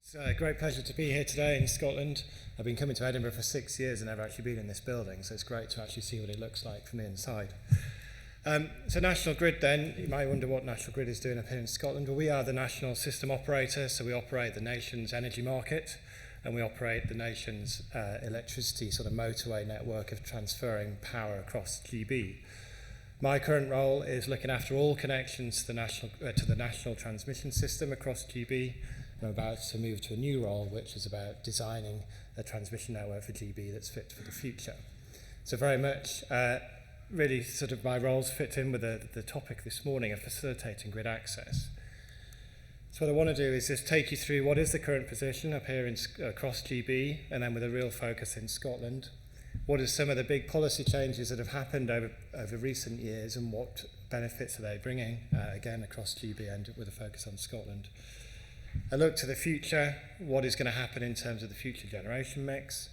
It's a great pleasure to be here today in Scotland. I've been coming to Edinburgh for 6 years and never actually been in this building, so it's great to actually see what it looks like from the inside. So National Grid then, you might wonder what National Grid is doing up here in Scotland. Well, we are the national system operator, so we operate the nation's energy market and we operate the nation's electricity sort of motorway network of transferring power across GB. My current role is looking after all connections to the national transmission system across GB. I'm about to move to a new role, which is about designing a transmission network for GB that's fit for the future. So very much, really sort of my roles fit in with the topic this morning of facilitating grid access. So what I want to do is just take you through what is the current position up here across GB, and then with a real focus in Scotland. What are some of the big policy changes that have happened over recent years, and what benefits are they bringing, again, across GB and with a focus on Scotland. I look to the future, what is going to happen in terms of the future generation mix.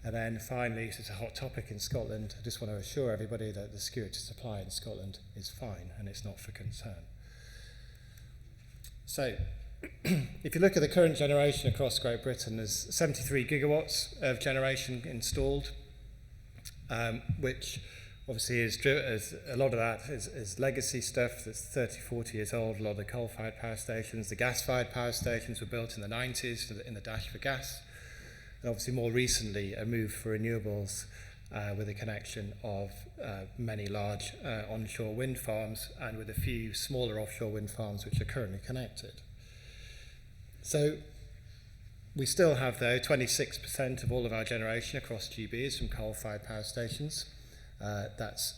And then finally, it's a hot topic in Scotland. I just want to assure everybody that the security supply in Scotland is fine and it's not for concern. So, if you look at the current generation across Great Britain, there's 73 gigawatts of generation installed, which obviously is a lot of that is legacy stuff that's 30, 40 years old. A lot of the coal-fired power stations, the gas-fired power stations were built in the 90s in the dash for gas. And obviously more recently, a move for renewables with a connection of many large onshore wind farms and with a few smaller offshore wind farms which are currently connected. So we still have, though, 26% of all of our generation across GB is from coal-fired power stations. That's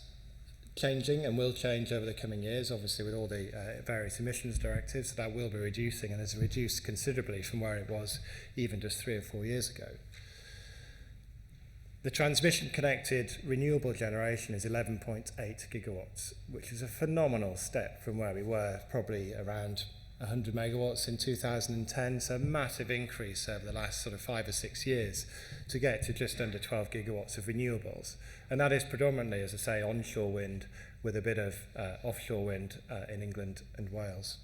changing and will change over the coming years, obviously with all the various emissions directives, so that will be reducing and has reduced considerably from where it was even just 3 or 4 years ago. The transmission connected renewable generation is 11.8 gigawatts, which is a phenomenal step from where we were probably around 100 megawatts in 2010, so a massive increase over the last sort of 5 or 6 years to get to just under 12 gigawatts of renewables. And that is predominantly, as I say, onshore wind with a bit of offshore wind in England and Wales.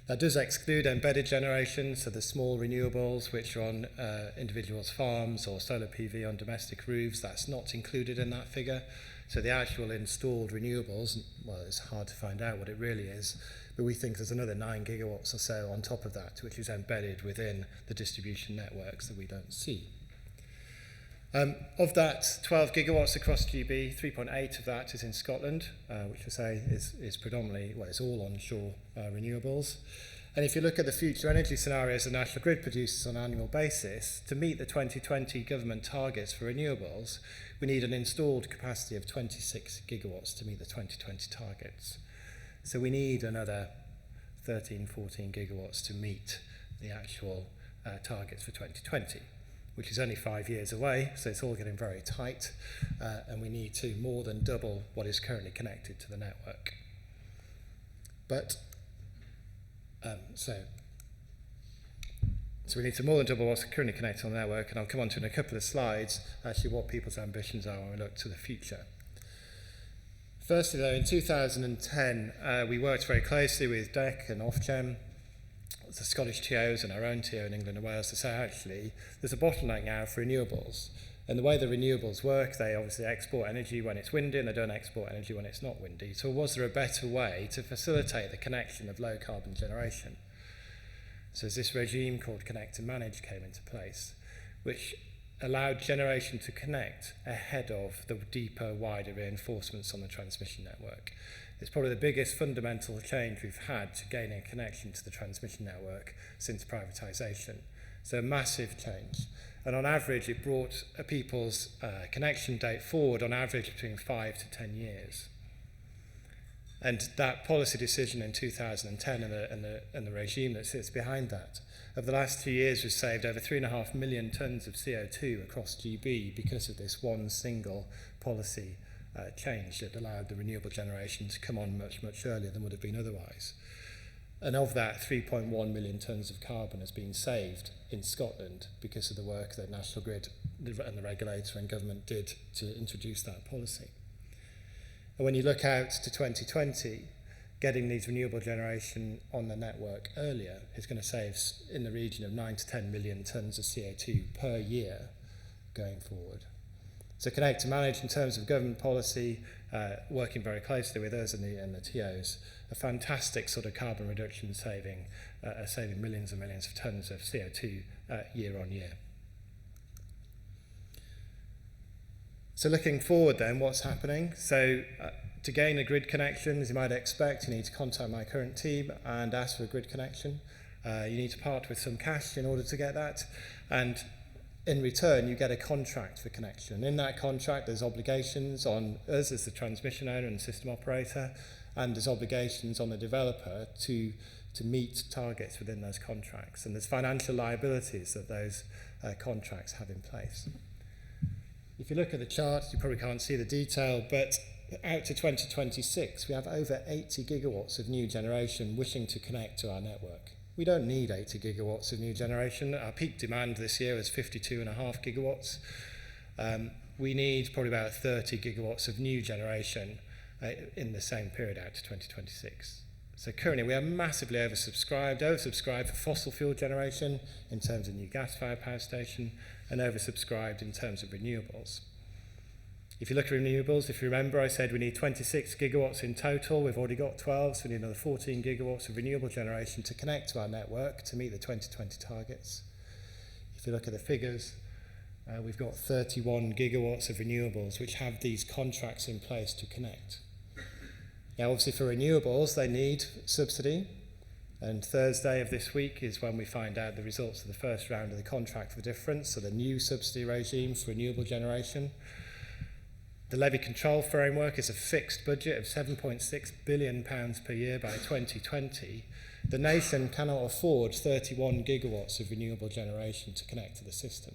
That does exclude embedded generation, so the small renewables which are on individuals' farms or solar PV on domestic roofs, that's not included in that figure. So the actual installed renewables, well, it's hard to find out what it really is, but we think there's another 9 gigawatts or so on top of that, which is embedded within the distribution networks that we don't see. Of that 12 gigawatts across GB, 3.8 of that is in Scotland, which I say is predominantly, well, it's all onshore renewables. And if you look at the future energy scenarios the National Grid produces on an annual basis, to meet the 2020 government targets for renewables, we need an installed capacity of 26 gigawatts to meet the 2020 targets. So we need another 13, 14 gigawatts to meet the actual targets for 2020, which is only 5 years away, so it's all getting very tight, and we need to more than double what is currently connected to the network. But, so we need to more than double what's currently connected on the network, and I'll come on to in a couple of slides, actually what people's ambitions are when we look to the future. Firstly, though, in 2010, we worked very closely with DEC and Ofgem, the Scottish TOs and our own TO in England and Wales, to say, actually, there's a bottleneck now for renewables. And the way the renewables work, they obviously export energy when it's windy and they don't export energy when it's not windy. So was there a better way to facilitate the connection of low carbon generation? So as this regime called Connect and Manage came into place, which allowed generation to connect ahead of the deeper, wider reinforcements on the transmission network. It's probably the biggest fundamental change we've had to gaining a connection to the transmission network since privatisation. So a massive change. And on average, it brought people's connection date forward on average between 5 to 10 years. And that policy decision in 2010 and the regime that sits behind that, over the last 2 years, we've saved over 3.5 million tonnes of CO2 across GB because of this one single policy change that allowed the renewable generation to come on much, much earlier than would have been otherwise. And of that, 3.1 million tonnes of carbon has been saved in Scotland because of the work that National Grid and the regulator and government did to introduce that policy. And when you look out to 2020, getting these renewable generation on the network earlier is going to save in the region of 9 to 10 million tonnes of CO2 per year going forward. So Connect to Manage, in terms of government policy, working very closely with us and the TOs, a fantastic sort of carbon reduction saving, saving millions and millions of tonnes of CO2 year on year. So looking forward then, what's happening? So to gain a grid connection, as you might expect, you need to contact my current team and ask for a grid connection. You need to part with some cash in order to get that. And in return, you get a contract for connection. In that contract, there's obligations on us as the transmission owner and system operator, and there's obligations on the developer to meet targets within those contracts. And there's financial liabilities that those contracts have in place. If you look at the chart, you probably can't see the detail, but out to 2026, we have over 80 gigawatts of new generation wishing to connect to our network. We don't need 80 gigawatts of new generation. Our peak demand this year is 52.5 gigawatts. We need probably about 30 gigawatts of new generation in the same period out to 2026. So currently we are massively oversubscribed for fossil fuel generation in terms of new gas-fired power station, and oversubscribed in terms of renewables. If you look at renewables, if you remember, I said we need 26 gigawatts in total. We've already got 12, so we need another 14 gigawatts of renewable generation to connect to our network to meet the 2020 targets. If you look at the figures, we've got 31 gigawatts of renewables which have these contracts in place to connect. Now, obviously for renewables, they need subsidy. And Thursday of this week is when we find out the results of the first round of the contract for difference, so the new subsidy regime for renewable generation. The levy control framework is a fixed budget of £7.6 billion per year by 2020. The nation cannot afford 31 gigawatts of renewable generation to connect to the system.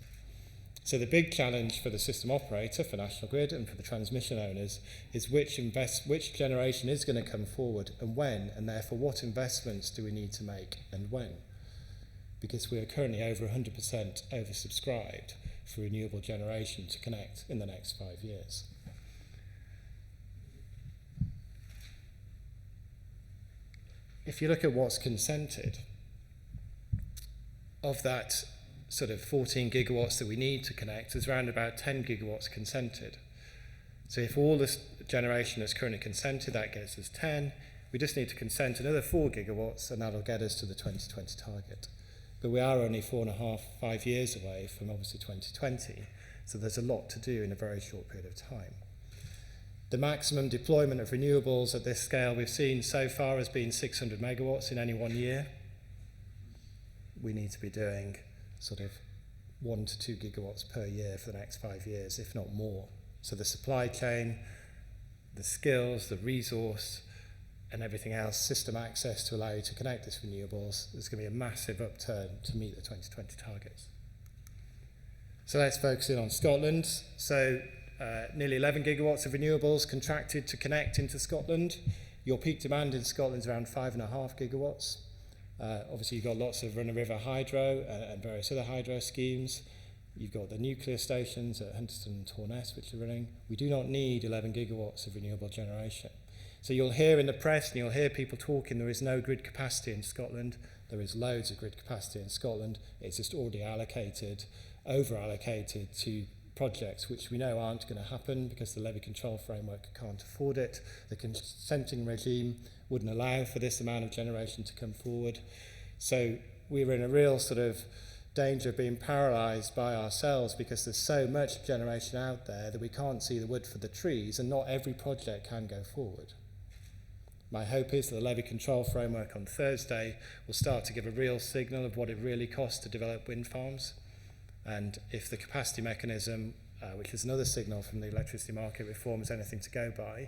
So the big challenge for the system operator, for National Grid and for the transmission owners is which generation is going to come forward and when, and therefore what investments do we need to make and when. Because we are currently over 100% oversubscribed for renewable generation to connect in the next 5 years. If you look at what's consented, of that sort of 14 gigawatts that we need to connect, there's around about 10 gigawatts consented. So if all this generation is currently consented, that gets us 10. We just need to consent another 4 gigawatts, and that'll get us to the 2020 target. But we are only 5 years away from obviously 2020, so there's a lot to do in a very short period of time. The maximum deployment of renewables at this scale we've seen so far has been 600 megawatts in any 1 year. We need to be doing sort of 1 to 2 gigawatts per year for the next 5 years, if not more. So the supply chain, the skills, the resource, and everything else, system access to allow you to connect this renewables, there's going to be a massive upturn to meet the 2020 targets. So let's focus in on Scotland. So nearly 11 gigawatts of renewables contracted to connect into Scotland. Your peak demand in Scotland is around 5.5 gigawatts. Obviously, you've got lots of run-of-river hydro and various other hydro schemes. You've got the nuclear stations at Hunterston and Torness, which are running. We do not need 11 gigawatts of renewable generation. So you'll hear in the press and you'll hear people talking, there is no grid capacity in Scotland. There is loads of grid capacity in Scotland. It's just already allocated, over-allocated to projects which we know aren't going to happen because the levy control framework can't afford it. The consenting regime wouldn't allow for this amount of generation to come forward. So we were in a real sort of danger of being paralysed by ourselves because there's so much generation out there that we can't see the wood for the trees, and not every project can go forward. My hope is that the levy control framework on Thursday will start to give a real signal of what it really costs to develop wind farms. And if the capacity mechanism, which is another signal from the electricity market reform, is anything to go by,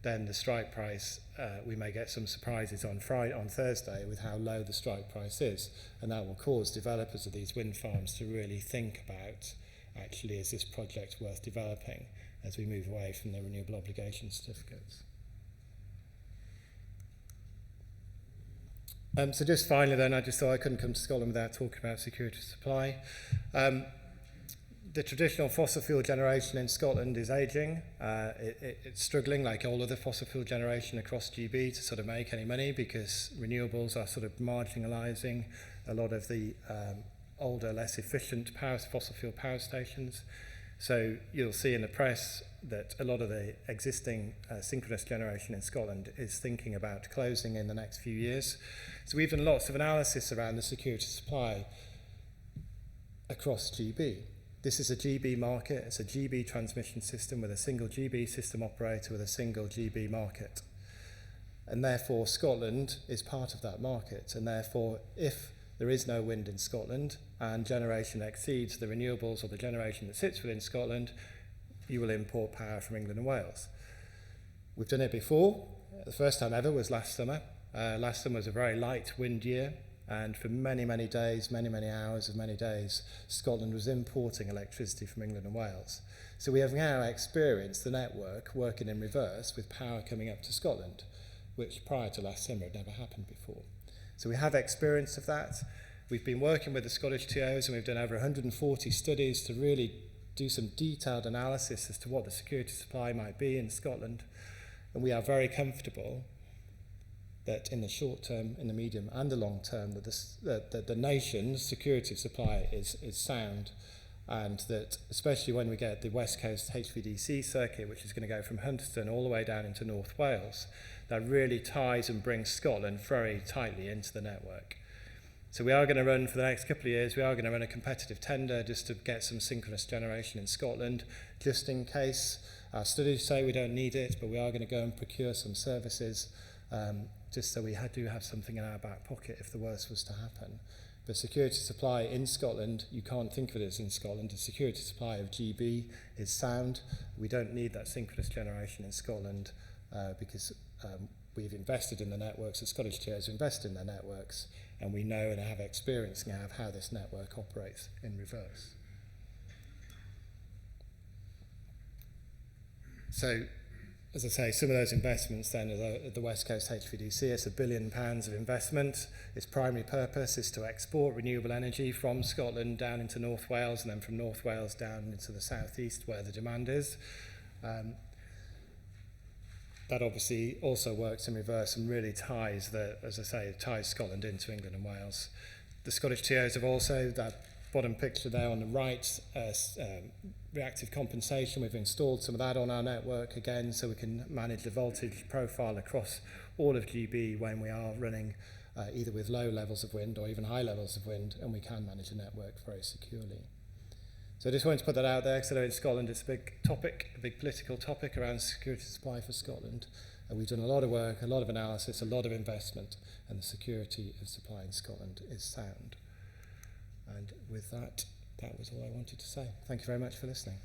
then the strike price, we may get some surprises on Thursday with how low the strike price is. And that will cause developers of these wind farms to really think about, actually, is this project worth developing as we move away from the renewable obligation certificates. So just finally then, I just thought I couldn't come to Scotland without talking about security of supply. the traditional fossil fuel generation in Scotland is ageing. It's struggling, like all other fossil fuel generation across GB, to sort of make any money because renewables are sort of marginalising a lot of the older, less efficient fossil fuel power stations. So you'll see in the press that a lot of the existing synchronous generation in Scotland is thinking about closing in the next few years. So we've done lots of analysis around the security of supply across GB. This is a GB market. It's a GB transmission system with a single GB system operator with a single GB market. And therefore, Scotland is part of that market. And therefore, if there is no wind in Scotland and generation exceeds the renewables or the generation that sits within Scotland, you will import power from England and Wales. We've done it before. The first time ever was last summer. Last summer was a very light wind year, and for many, many days, many hours of many days, Scotland was importing electricity from England and Wales. So we have now experienced the network working in reverse with power coming up to Scotland, which prior to last summer had never happened before. So we have experience of that. We've been working with the Scottish TOs, and we've done over 140 studies to really do some detailed analysis as to what the security supply might be in Scotland. And we are very comfortable that in the short term, in the medium and the long term, that the nation's security of supply is sound, and that especially when we get the West Coast HVDC circuit, which is going to go from Hunterston all the way down into North Wales, that really ties and brings Scotland very tightly into the network. So we are going to run, for the next couple of years, we are going to run a competitive tender just to get some synchronous generation in Scotland, just in case. Our studies say we don't need it, but we are going to go and procure some services, just so we do have something in our back pocket if the worst was to happen. The security supply in Scotland, you can't think of it as in Scotland. The security supply of GB is sound. We don't need that synchronous generation in Scotland because we've invested in the networks. The Scottish TOs have invested in their networks, and we know and have experience now of how this network operates in reverse. So, as I say, some of those investments then are the West Coast HVDC. It's £1 billion of investment. Its primary purpose is to export renewable energy from Scotland down into North Wales, and then from North Wales down into the southeast where the demand is. That obviously also works in reverse and really ties, as I say, ties Scotland into England and Wales. The Scottish TOs have also, that bottom picture there on the right, reactive compensation. We've installed some of that on our network again, so we can manage the voltage profile across all of GB when we are running either with low levels of wind or even high levels of wind, and we can manage the network very securely. So I just wanted to put that out there, because I know in Scotland it's a big topic, a big political topic around security supply for Scotland. And we've done a lot of work, a lot of analysis, a lot of investment, and the security of supply in Scotland is sound. And with that, that was all I wanted to say. Thank you very much for listening.